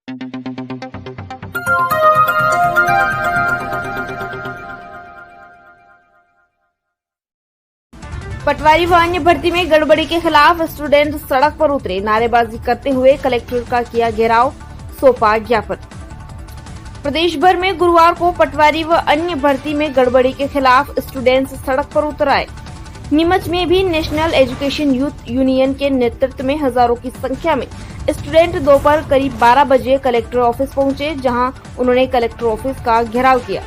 पटवारी व अन्य भर्ती में गड़बड़ी के खिलाफ स्टूडेंट सड़क पर उतरे, नारेबाजी करते हुए कलेक्टर का किया घेराव, सौंपा ज्ञापन। प्रदेश भर में गुरुवार को पटवारी व अन्य भर्ती में गड़बड़ी के खिलाफ स्टूडेंट्स सड़क पर उतर आए। नीमच में भी नेशनल एजुकेशन यूथ यूनियन के नेतृत्व में हजारों की संख्या में स्टूडेंट दोपहर करीब 12 बजे कलेक्टर ऑफिस पहुंचे, जहां उन्होंने कलेक्टर ऑफिस का घेराव किया।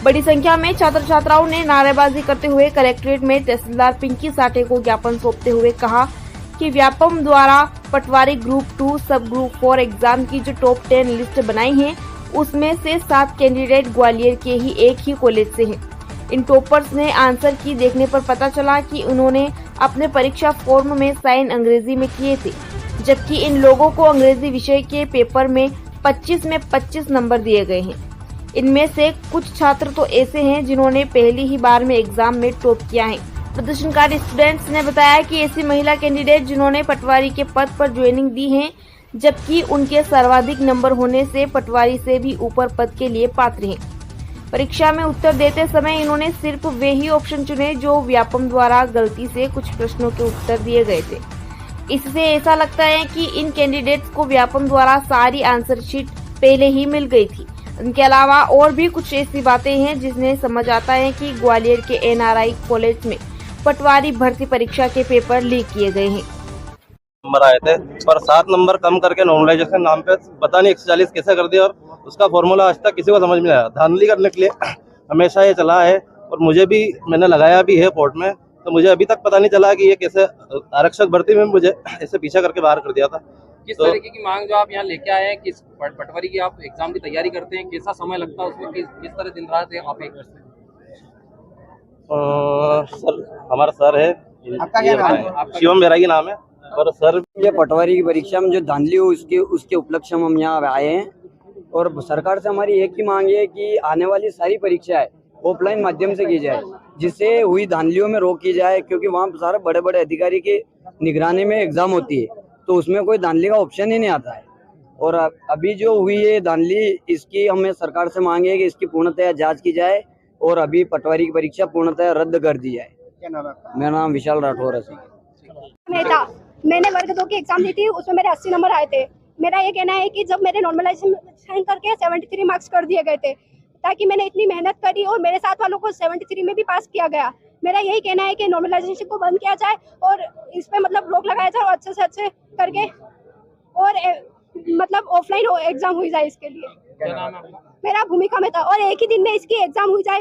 बड़ी संख्या में छात्र छात्राओं ने नारेबाजी करते हुए कलेक्ट्रेट में तहसीलदार पिंकी साठे को ज्ञापन सौंपते हुए कहा कि व्यापम द्वारा पटवारी ग्रुप 2 सब ग्रुप 4 एग्जाम की जो टॉप 10 लिस्ट बनाई है, उसमें से 7 कैंडिडेट ग्वालियर के ही एक ही कॉलेज से हैं। इन टॉपर्स ने आंसर की देखने पर पता चला कि उन्होंने अपने परीक्षा फॉर्म में साइन अंग्रेजी में किए थे, जबकि इन लोगों को अंग्रेजी विषय के पेपर में 25 में 25 नंबर दिए गए हैं। इनमें से कुछ छात्र तो ऐसे हैं जिन्होंने पहली ही बार में एग्जाम में टॉप किया है। प्रदर्शनकारी स्टूडेंट्स ने बताया कि ऐसी महिला कैंडिडेट जिन्होंने पटवारी के पद पर ज्वाइनिंग दी है, जबकि उनके सर्वाधिक नंबर होने से पटवारी से भी ऊपर पद के लिए पात्र हैं। परीक्षा में उत्तर देते समय इन्होंने सिर्फ वे ही ऑप्शन चुने जो व्यापम द्वारा गलती से कुछ प्रश्नों के उत्तर दिए गए थे। इससे ऐसा लगता है कि इन कैंडिडेट्स को व्यापम द्वारा सारी आंसर शीट पहले ही मिल गई थी। इनके अलावा और भी कुछ ऐसी बातें हैं जिसने समझ आता है कि ग्वालियर के NRI कॉलेज में पटवारी भर्ती परीक्षा के पेपर लीक किए गए हैं। नंबर आए थे पर 7 नंबर कम करके नॉर्मलाइजेशन नाम पे पता नहीं 140 कैसे कर दिया, और उसका फॉर्मूला आज तक किसी को समझ में नहीं आया। धांधली करने के लिए हमेशा ये चला है, और मुझे भी, मैंने लगाया भी है कोर्ट में, तो मुझे अभी तक पता नहीं चला कि ये कैसे आरक्षक भर्ती में मुझे ऐसे पीछा करके बाहर कर दिया था। किस तरीके की मांग जो आप यहाँ लेके आए हैं, किस पटवारी की आप एग्जाम की तैयारी करते हैं, कैसा समय लगता है उसमें, किस तरह दिन रात है आप एक सर, हमारा सर है, आपका क्या नाम है? शिवम बैरागी नाम है। और सर, ये पटवारी की परीक्षा में जो धांधली हुई उसके उपलक्ष्य में हम यहाँ आए हैं, और सरकार से हमारी एक ही मांग है कि आने वाली सारी परीक्षाएं ऑफलाइन माध्यम से की जाए, जिससे हुई धांधलियों में रोक की जाए, क्योंकि वहाँ सारे बड़े बड़े अधिकारी की निगरानी में एग्जाम होती है, तो उसमें कोई धांधली का ऑप्शन ही नहीं आता है। और अभी जो हुई है धांधली, इसकी हमें सरकार से मांग है कि इसकी पूर्णतः जांच की जाए और अभी पटवारी की परीक्षा पूर्णतः रद्द कर दी जाए। क्या नाम है आपका? मेरा नाम विशाल राठौर है। मैंने वर्ग 2 की एग्जाम दी थी, उसमें मेरे 80 नंबर आए थे। मेरा ये कहना है कि जब मेरे नॉर्मलाइजेशन करके 73 मार्क्स कर दिए गए थे, ताकि मैंने इतनी मेहनत करी और मेरे साथ वालों को 73 में भी पास किया गया। मेरा यही कहना है कि नॉर्मलाइजेशन को बंद किया जाए और इस पे मतलब रोक लगाया जाए, और अच्छे से अच्छे करके और मतलब ऑफलाइन एग्जाम हुई जाए इसके लिए। क्या नाम है आपका? मेरा भूमिका में था, और एक ही दिन में इसकी एग्जाम हुई जाए।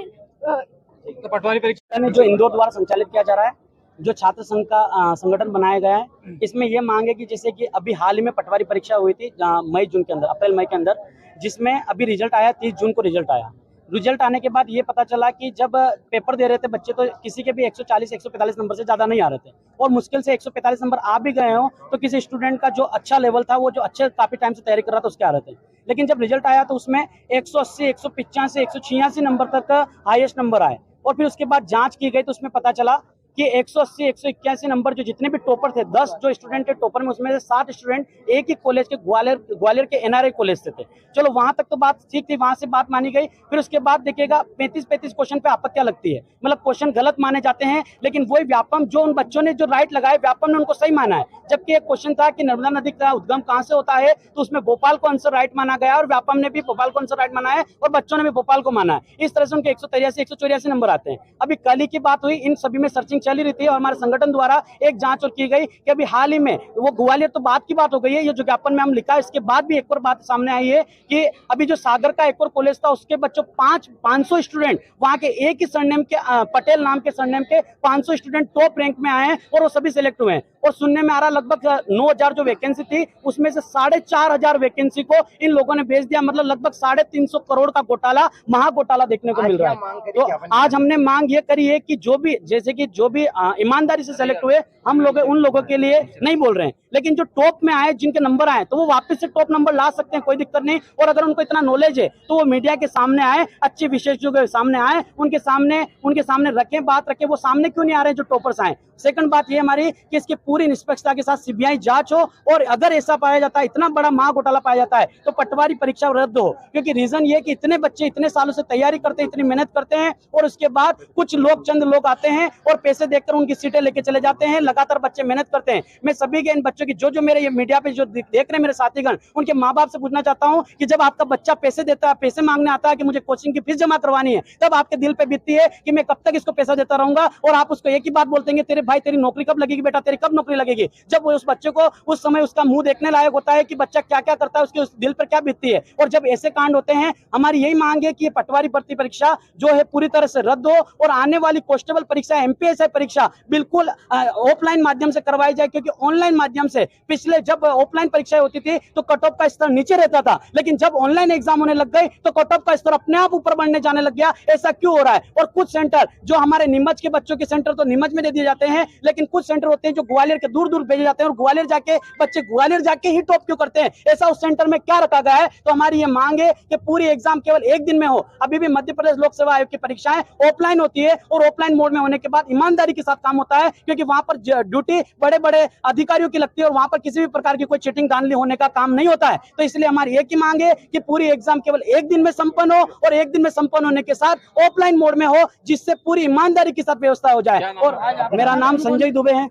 तो पटवारी परीक्षा में जो इंदौर द्वारा संचालित किया जा रहा है, जो छात्र संघ का संगठन बनाया गया है, इसमें यह मांग है कि जैसे कि अभी हाल ही में पटवारी परीक्षा हुई थी मई जून के अंदर, अप्रैल मई के अंदर, जिसमें अभी रिजल्ट आया, 30 जून को रिजल्ट आया। रिजल्ट आने के बाद ये पता चला कि जब पेपर दे रहे थे बच्चे, तो किसी के भी 140-145 नंबर से ज्यादा नहीं आ रहे थे, और मुश्किल से 145 नंबर आ भी गए हो तो किसी स्टूडेंट का जो अच्छा लेवल था, वो जो अच्छे काफी टाइम से तैयारी कर रहा था, उसके आ रहे थे। लेकिन जब रिजल्ट आया तो उसमें 180, 185, 186 नंबर तक हाईएस्ट नंबर आए, और फिर उसके बाद जांच की गई तो उसमें पता चला कि 180, 181 नंबर जो जितने भी टॉपर थे, 10 जो स्टूडेंट थे टॉपर में, उसमें से 7 स्टूडेंट एक ही कॉलेज के ग्वालियर के NRI कॉलेज से थे। चलो वहां तक तो बात ठीक थी, वहां से बात मानी गई। फिर उसके बाद देखिएगा 35 क्वेश्चन पे आपत्तियां लगती है, मतलब क्वेश्चन गलत माने जाते हैं, लेकिन वही व्यापम जो उन बच्चों ने जो राइट लगाए, व्यापम ने उनको सही माना है। जबकि एक क्वेश्चन था कि नर्मदा नदी का उद्गम कहाँ से होता है, तो उसमें भोपाल को आंसर राइट माना गया, और व्यापम ने भी भोपाल को आंसर राइट माना है, और बच्चों ने भी भोपाल को माना है। इस तरह से उनके 183-184 नंबर आते हैं। अभी कल ही की बात हुई, इन सभी में सर्चिंग चल रही थी, और हमारे संगठन द्वारा एक जांच और की गई कि अभी हाल ही में वो ग्वालियर तो बात की बात हो गई है, ये जो ज्ञापन में हम लिखा है, इसके बाद भी एक और बात सामने आई है कि अभी जो सागर का एक और कॉलेज था, उसके बच्चों 500 स्टूडेंट वहां के एक ही सरनेम के पटेल नाम के सरनेम के 500 स्टूडेंट टॉप रैंक में आए हैं, और वो सभी सिलेक्ट हुए हैं। और सुनने में आ रहा लगभग 9000 जो वैकेंसी थी, उसमें से 4500 वैकेंसी को इन लोगों ने भेज दिया, मतलब लगभग 350 करोड़ का घोटाला, महा घोटाला देखने को मिल रहा है। तो आज हमने मांग ये करी है कि जो भी, जैसे कि जो भी ईमानदारी से सेलेक्ट हुए, हम लोग उन लोगों के लिए नहीं बोल रहे हैं, लेकिन जो टॉप में आए, जिनके नंबर आए, तो वो वापस से टॉप नंबर ला सकते हैं, कोई दिक्कत नहीं। और अगर उनको इतना नॉलेज है तो वो मीडिया के सामने आए, अच्छे विशेषज्ञों के सामने आए, उनके सामने रखें, बात रखें। वो सामने क्यों नहीं आ रहे हैं जो टॉपर्स आए? सेकंड बात ये हमारी कि इसकी पूरी निष्पक्षता के साथ सीबीआई जांच हो, और अगर ऐसा पाया जाता है, इतना बड़ा महा घोटाला पाया जाता है, तो पटवारी परीक्षा रद्द हो। क्योंकि रीजन ये कि इतने बच्चे इतने सालों से तैयारी करते हैं, इतनी मेहनत करते हैं, और उसके बाद कुछ लोग, चंद लोग आते हैं और पैसे देकर उनकी सीटें लेके चले जाते हैं। लगातार बच्चे मेहनत करते हैं। मैं सभी के इन बच्चों की जो मेरे ये मीडिया पे जो देख रहे हैं मेरे साथीगण, उनके माँ बाप से पूछना चाहता हूँ कि जब आपका बच्चा पैसे देता है, पैसे मांगने आता है कि मुझे कोचिंग की फीस जमा करवानी है, तब आपके दिल पे बीतती है कि मैं कब तक इसको पैसा देता रहूंगा, और आप उसको एक ही बात बोलते हैं, तेरे भाई तेरी नौकरी कब लगेगी बेटा, तेरी कब नौकरी लगेगी। जब उस बच्चे को उस समय उसका मुंह देखने लायक होता है कि बच्चा क्या क्या करता है, उसके उस दिल पर क्या बीतती है। और जब ऐसे कांड होते हैं, हमारी यही मांग है कि ये पटवारी भर्ती परीक्षा जो है पूरी तरह से रद्द हो, और आने वाली कांस्टेबल परीक्षा, एमपीएसआई परीक्षा बिल्कुल ऑफलाइन माध्यम से करवाई जाए। क्योंकि ऑनलाइन माध्यम से पिछले जब ऑफलाइन परीक्षाएं होती थी तो कट ऑफ का स्तर नीचे रहता था, लेकिन जब ऑनलाइन एग्जाम होने लग गए तो कट ऑफ का स्तर अपने आप ऊपर बढ़ने जाने लग गया। ऐसा क्यों हो रहा है? और कुछ सेंटर जो हमारे नीमच के बच्चों के सेंटर तो नीमच में दे दिए जाते हैं, लेकिन कुछ सेंटर होते हैं जो ग्वालियर के दूर दूर भेजे जाते हैं, और ग्वालियर जाके बच्चे ग्वालियर जाके ही टॉप क्यों करते हैं? ऐसा उस सेंटर में क्या रखा गया है? तो हमारी ये मांग है कि पूरी एग्जाम केवल एक दिन में हो। अभी भी मध्य प्रदेश लोक सेवा आयोग की परीक्षाएं ऑफलाइन होती है, और ऑफलाइन मोड में होने के बाद ईमानदारी के साथ काम होता है, क्योंकि वहां पर ड्यूटी बड़े बड़े अधिकारियों की लगती है, और वहां पर किसी भी प्रकार की कोई चीटिंग धांधली होने का काम नहीं होता है। तो इसलिए हमारी एक ही मांग है कि पूरी एग्जाम केवल एक दिन में संपन्न हो, और एक दिन में संपन्न होने के साथ ऑफलाइन मोड में हो, जिससे पूरी ईमानदारी के साथ व्यवस्था हो जाए। और मेरा नाम संजय दुबे है।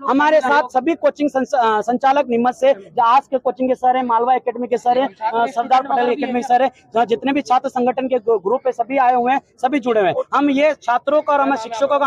हमारे साथ सभी कोचिंग संचालक नीमच से, आज के कोचिंग के सर है, मालवा एकेडमी के सर है, सरदार पटेल एकेडमी के सर है, जितने भी छात्र संगठन के ग्रुप है सभी आए हुए हैं, सभी जुड़े हुए हैं। हम ये छात्रों का और हमारे शिक्षकों का